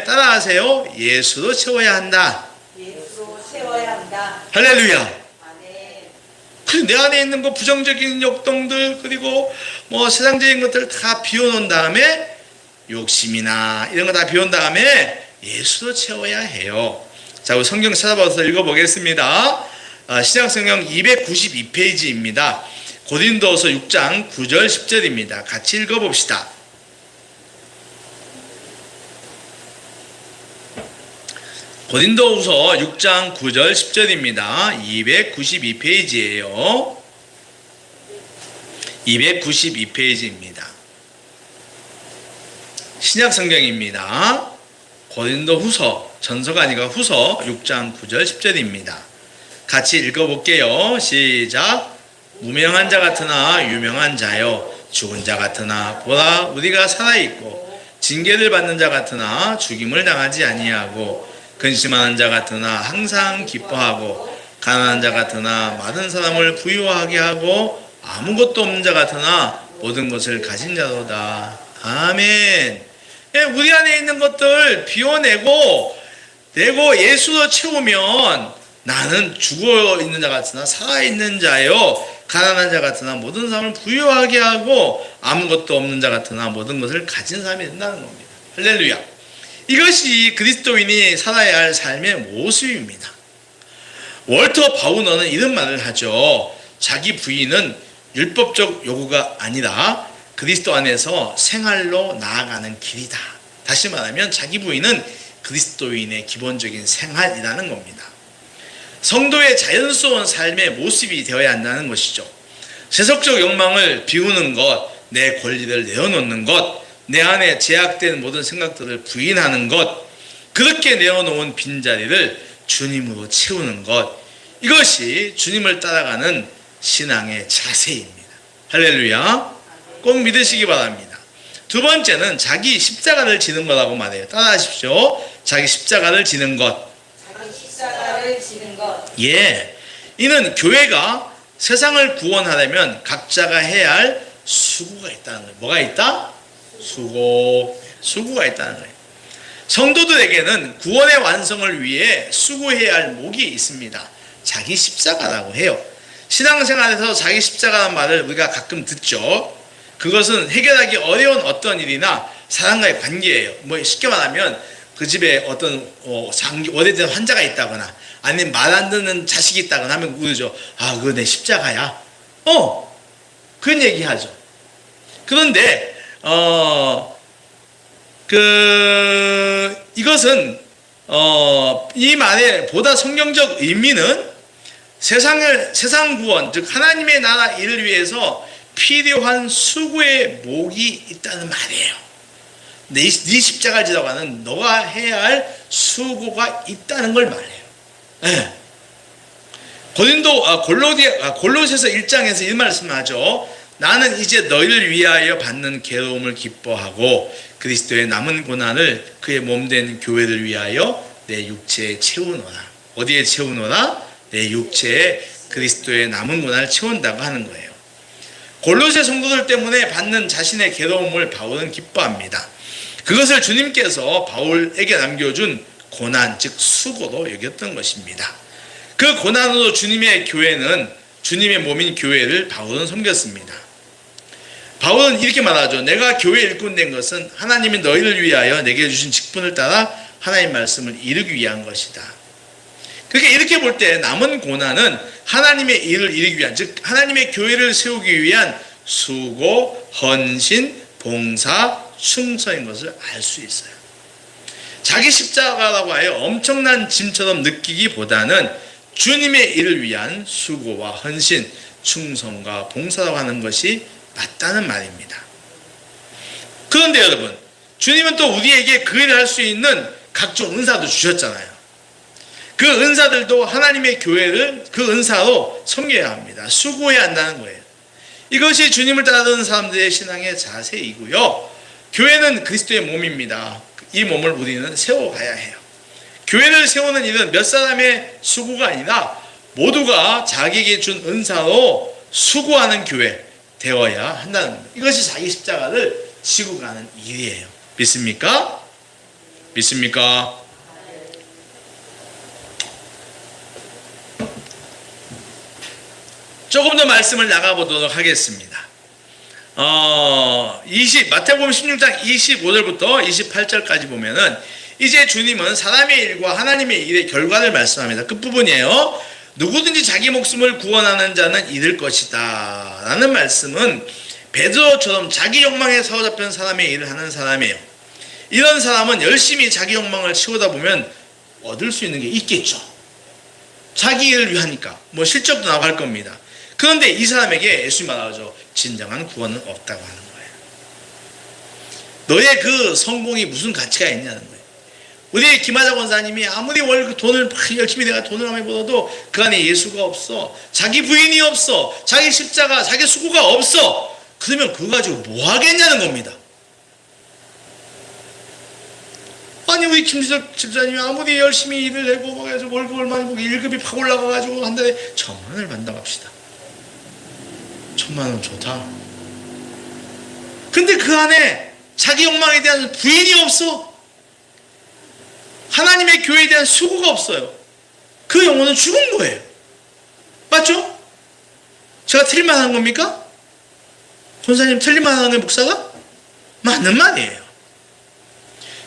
[SPEAKER 1] 따라하세요. 예수로 채워야 한다.
[SPEAKER 2] 예수로 채워야 한다.
[SPEAKER 1] 할렐루야.
[SPEAKER 2] 아멘.
[SPEAKER 1] 그래서 내 안에 있는 거 부정적인 역동들 그리고 뭐 세상적인 것들 다 비워놓은 다음에 욕심이나 이런 거 다 비운 다음에 예수로 채워야 해요. 자, 우리 성경 찾아봐서 읽어보겠습니다. 신약성경 292페이지입니다. 고린도후서 6장 9절 10절입니다. 같이 읽어봅시다. 고린도후서 6장 9절 10절입니다. 292페이지예요. 292페이지입니다. 신약성경입니다. 고린도후서, 전서가 아니라 후서 6장 9절 10절입니다. 같이 읽어볼게요. 시작. 무명한 자 같으나 유명한 자요, 죽은 자 같으나 보라 우리가 살아있고, 징계를 받는 자 같으나 죽임을 당하지 아니하고, 근심하는 자 같으나 항상 기뻐하고, 가난한 자 같으나 많은 사람을 부유하게 하고, 아무것도 없는 자 같으나 모든 것을 가진 자로다. 아멘. 우리 안에 있는 것들 비워내고 예수로 채우면 나는 죽어 있는 자 같으나 살아 있는 자요, 가난한 자 같으나 모든 사람을 부유하게 하고, 아무것도 없는 자 같으나 모든 것을 가진 사람이 된다는 겁니다. 할렐루야. 이것이 그리스도인이 살아야 할 삶의 모습입니다. 월터 바우너는 이런 말을 하죠. 자기 부인은 율법적 요구가 아니라 그리스도 안에서 생활로 나아가는 길이다. 다시 말하면 자기 부인은 그리스도인의 기본적인 생활이라는 겁니다. 성도의 자연스러운 삶의 모습이 되어야 한다는 것이죠. 세속적 욕망을 비우는 것, 내 권리를 내어놓는 것, 내 안에 제약된 모든 생각들을 부인하는 것, 그렇게 내어놓은 빈자리를 주님으로 채우는 것, 이것이 주님을 따라가는 신앙의 자세입니다. 할렐루야. 꼭 믿으시기 바랍니다. 두 번째는 자기 십자가를 지는 거라고 말해요. 따라하십시오. 자기 십자가를 지는 것.
[SPEAKER 2] 자기 십자가를 지는 것.
[SPEAKER 1] 예. 이는 교회가 세상을 구원하려면 각자가 해야 할 수고가 있다는 거예요. 뭐가 있다? 수고가 있다는 거예요. 성도들에게는 구원의 완성을 위해 수고해야 할 목이 있습니다. 자기 십자가라고 해요. 신앙생활에서 자기 십자가라는 말을 우리가 가끔 듣죠. 그것은 해결하기 어려운 어떤 일이나 사람과의 관계예요. 뭐 쉽게 말하면 그 집에 어떤 오래된 환자가 있다거나 아니면 말 안 듣는 자식이 있다거나 하면 그러죠. 그거 내 십자가야. 그런 얘기하죠. 그런데 이것은 이 말의 보다 성경적 의미는 세상 구원, 즉 하나님의 나라 일을 위해서 필요한 수고의 목이 있다는 말이에요. 네 십자가를 지라고 하는 너가 해야 할 수고가 있다는 걸 말해요. 네. 골로새서 1장에서 이 말씀을 하죠. 나는 이제 너희를 위하여 받는 괴로움을 기뻐하고 그리스도의 남은 고난을 그의 몸된 교회를 위하여 내 육체에 채우노라. 어디에 채우노라? 내 육체에 그리스도의 남은 고난을 채운다고 하는 거예요. 골로새 성도들 때문에 받는 자신의 괴로움을 바울은 기뻐합니다. 그것을 주님께서 바울에게 남겨준 고난, 즉 수고로 여겼던 것입니다. 그 고난으로 주님의 몸인 교회를 바울은 섬겼습니다. 바울은 이렇게 말하죠. 내가 교회 일꾼 된 것은 하나님이 너희를 위하여 내게 주신 직분을 따라 하나님의 말씀을 이루기 위한 것이다. 그러니까 이렇게 볼 때 남은 고난은 하나님의 일을 이루기 위한, 즉 하나님의 교회를 세우기 위한 수고, 헌신, 봉사, 충성인 것을 알 수 있어요. 자기 십자가라고 하여 엄청난 짐처럼 느끼기보다는 주님의 일을 위한 수고와 헌신, 충성과 봉사라고 하는 것이 맞다는 말입니다. 그런데 여러분, 주님은 또 우리에게 그 일을 할 수 있는 각종 은사도 주셨잖아요. 그 은사들도 하나님의 교회를 그 은사로 섬겨야 합니다. 수고해야 한다는 거예요. 이것이 주님을 따르는 사람들의 신앙의 자세이고요. 교회는 그리스도의 몸입니다. 이 몸을 우리는 세워가야 해요. 교회를 세우는 일은 몇 사람의 수고가 아니라 모두가 자기에게 준 은사로 수고하는 교회 되어야 한다는 겁니다. 이것이 자기 십자가를 지고 가는 일이에요. 믿습니까? 믿습니까? 조금 더 말씀을 나가보도록 하겠습니다. 마태복음 16장 25절부터 28절까지 보면은 이제 주님은 사람의 일과 하나님의 일의 결과를 말씀합니다. 끝부분이에요. 누구든지 자기 목숨을 구원하는 자는 잃을 것이다 라는 말씀은 베드로처럼 자기 욕망에 사로잡힌 사람의 일을 하는 사람이에요. 이런 사람은 열심히 자기 욕망을 채우다 보면 얻을 수 있는 게 있겠죠. 자기 일을 위하니까 뭐 실적도 나갈 겁니다. 그런데 이 사람에게 예수님 말하죠. 진정한 구원은 없다고 하는 거예요. 너의 그 성공이 무슨 가치가 있냐는 거예요. 우리 김하자 권사님이 아무리 월급 돈을 열심히 내가 돈을 많이 벌어도 그 안에 예수가 없어. 자기 부인이 없어. 자기 십자가, 자기 수고가 없어. 그러면 그거 가지고 뭐 하겠냐는 겁니다. 아니 우리 김지석 집사님이 아무리 열심히 일을 내고 뭐 해서 월급을 많이 보고 1급이 팍 올라가가지고 한 달에 1,000만 원을 받는다고 합시다. 1,000만 원 좋다. 근데 그 안에 자기 욕망에 대한 부인이 없어. 하나님의 교회에 대한 수고가 없어요. 그 영혼은 죽은 거예요. 맞죠? 제가 틀릴만 하는 겁니까? 권사님 틀릴만 하는 게 목사가? 맞는 말이에요.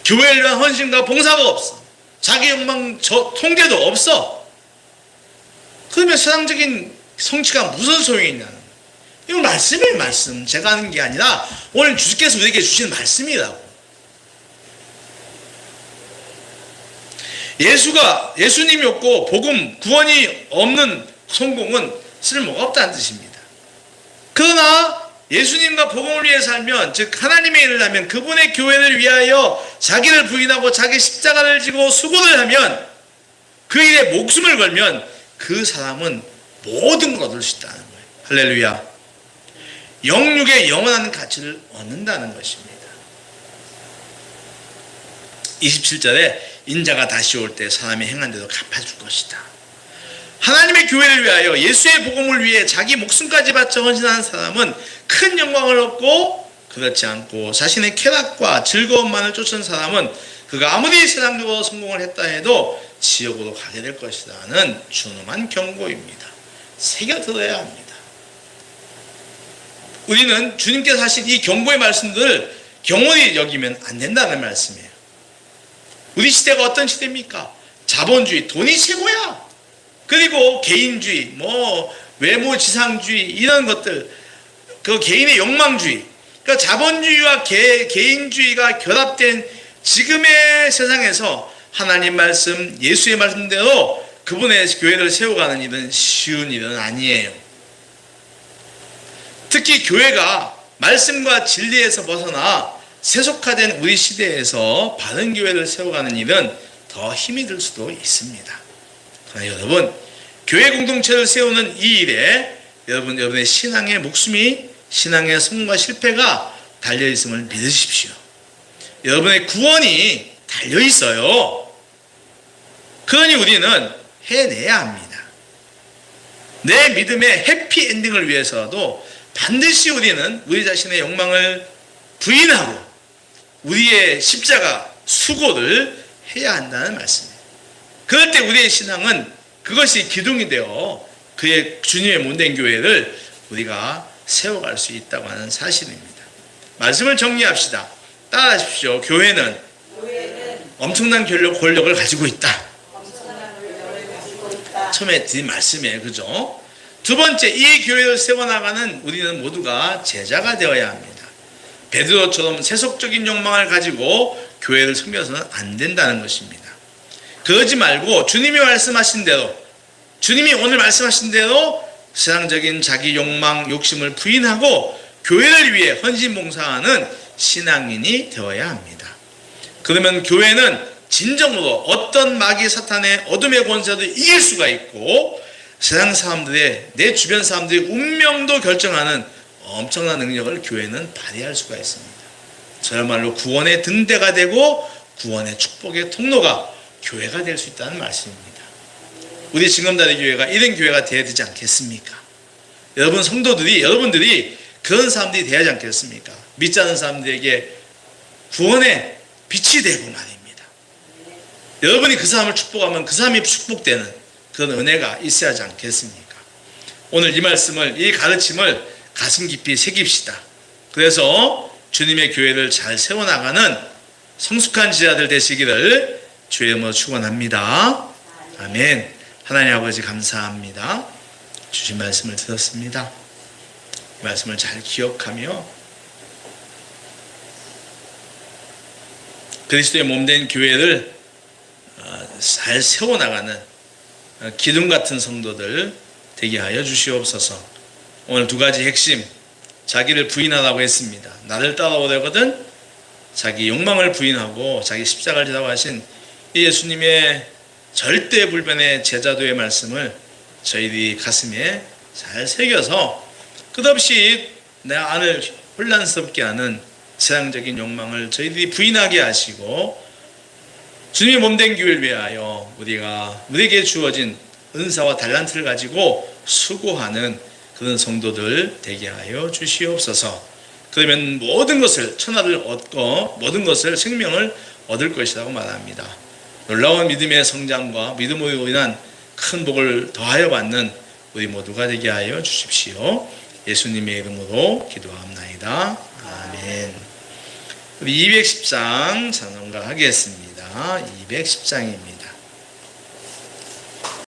[SPEAKER 1] 교회를 위한 헌신과 봉사가 없어. 자기 욕망 통제도 없어. 그러면 세상적인 성취가 무슨 소용이 있냐는 거예요. 이건 말씀이에요. 말씀. 제가 하는 게 아니라 오늘 주께서 우리에게 주신 말씀이라고. 예수님이 없고 복음, 구원이 없는 성공은 쓸모가 없다는 뜻입니다. 그러나 예수님과 복음을 위해 살면, 즉 하나님의 일을 하면, 그분의 교회를 위하여 자기를 부인하고 자기 십자가를 지고 수고를 하면, 그 일에 목숨을 걸면 그 사람은 모든 걸 얻을 수 있다는 거예요. 할렐루야. 영육의 영원한 가치를 얻는다는 것입니다. 27절에 인자가 다시 올 때 사람이 행한 대로 갚아줄 것이다. 하나님의 교회를 위하여 예수의 복음을 위해 자기 목숨까지 바쳐 헌신하는 사람은 큰 영광을 얻고, 그렇지 않고 자신의 쾌락과 즐거움만을 쫓은 사람은 그가 아무리 세상적으로 성공을 했다 해도 지옥으로 가게 될 것이라는 준엄한 경고입니다. 새겨들어야 합니다. 우리는 주님께서 하신 이 경고의 말씀들을 경홀히 여기면 안 된다는 말씀이에요. 우리 시대가 어떤 시대입니까? 자본주의, 돈이 최고야. 그리고 개인주의, 외모지상주의, 이런 것들, 그 개인의 욕망주의, 그러니까 자본주의와 개인주의가 결합된 지금의 세상에서 하나님 말씀, 예수의 말씀대로 그분의 교회를 세워가는 일은 쉬운 일은 아니에요. 특히 교회가 말씀과 진리에서 벗어나 세속화된 우리 시대에서 바른 교회를 세워가는 일은 더 힘이 들 수도 있습니다. 그러나 여러분, 교회 공동체를 세우는 이 일에 여러분의 신앙의 목숨이, 신앙의 성공과 실패가 달려있음을 믿으십시오. 여러분의 구원이 달려있어요. 그러니 우리는 해내야 합니다. 내 믿음의 해피엔딩을 위해서라도 반드시 우리는 우리 자신의 욕망을 부인하고 우리의 십자가 수고를 해야 한다는 말씀입니다. 그럴 때 우리의 신앙은 그것이 기둥이 되어 그의 주님의 몸된 교회를 우리가 세워갈 수 있다고 하는 사실입니다. 말씀을 정리합시다. 따라하십시오. 교회는 엄청난 권력을 가지고 있다. 처음에 드린 말씀이에요. 그죠? 두 번째, 이 교회를 세워나가는 우리는 모두가 제자가 되어야 합니다. 베드로처럼 세속적인 욕망을 가지고 교회를 섬겨서는 안 된다는 것입니다. 그러지 말고 주님이 말씀하신 대로 주님이 오늘 말씀하신 대로 세상적인 자기 욕망, 욕심을 부인하고 교회를 위해 헌신봉사하는 신앙인이 되어야 합니다. 그러면 교회는 진정으로 어떤 마귀 사탄의 어둠의 권세도 이길 수가 있고 세상 사람들의, 내 주변 사람들의 운명도 결정하는 엄청난 능력을 교회는 발휘할 수가 있습니다. 저야말로 구원의 등대가 되고 구원의 축복의 통로가 교회가 될 수 있다는 말씀입니다. 우리 징검다리 교회가 이런 교회가 되어야 되지 않겠습니까? 여러분 성도들이, 여러분들이 그런 사람들이 되어야 하지 않겠습니까? 믿지 않는 사람들에게 구원의 빛이 되고 말입니다. 여러분이 그 사람을 축복하면 그 사람이 축복되는 그런 은혜가 있어야 하지 않겠습니까? 오늘 이 말씀을, 이 가르침을 가슴 깊이 새깁시다. 그래서 주님의 교회를 잘 세워나가는 성숙한 지자들 되시기를 주의 이름으로 축원합니다. 아멘. 하나님 아버지 감사합니다. 주신 말씀을 들었습니다. 이 말씀을 잘 기억하며 그리스도의 몸된 교회를 잘 세워나가는 기둥 같은 성도들 되게 하여 주시옵소서. 오늘 두 가지 핵심, 자기를 부인하라고 했습니다. 나를 따라오려거든 자기 욕망을 부인하고 자기 십자가를 지라고 하신 이 예수님의 절대 불변의 제자도의 말씀을 저희들이 가슴에 잘 새겨서 끝없이 내 안을 혼란스럽게 하는 세상적인 욕망을 저희들이 부인하게 하시고 주님의 몸된 교회를 위하여 우리에게 주어진 은사와 달란트를 가지고 수고하는 그런 성도들 되게 하여 주시옵소서. 그러면 모든 것을, 천하를 얻고 모든 것을, 생명을 얻을 것이라고 말합니다. 놀라운 믿음의 성장과 믿음으로 인한 큰 복을 더하여 받는 우리 모두가 되게 하여 주십시오. 예수님의 이름으로 기도합나이다. 아멘. 우리 210장 찬송가 하겠습니다. 210장입니다.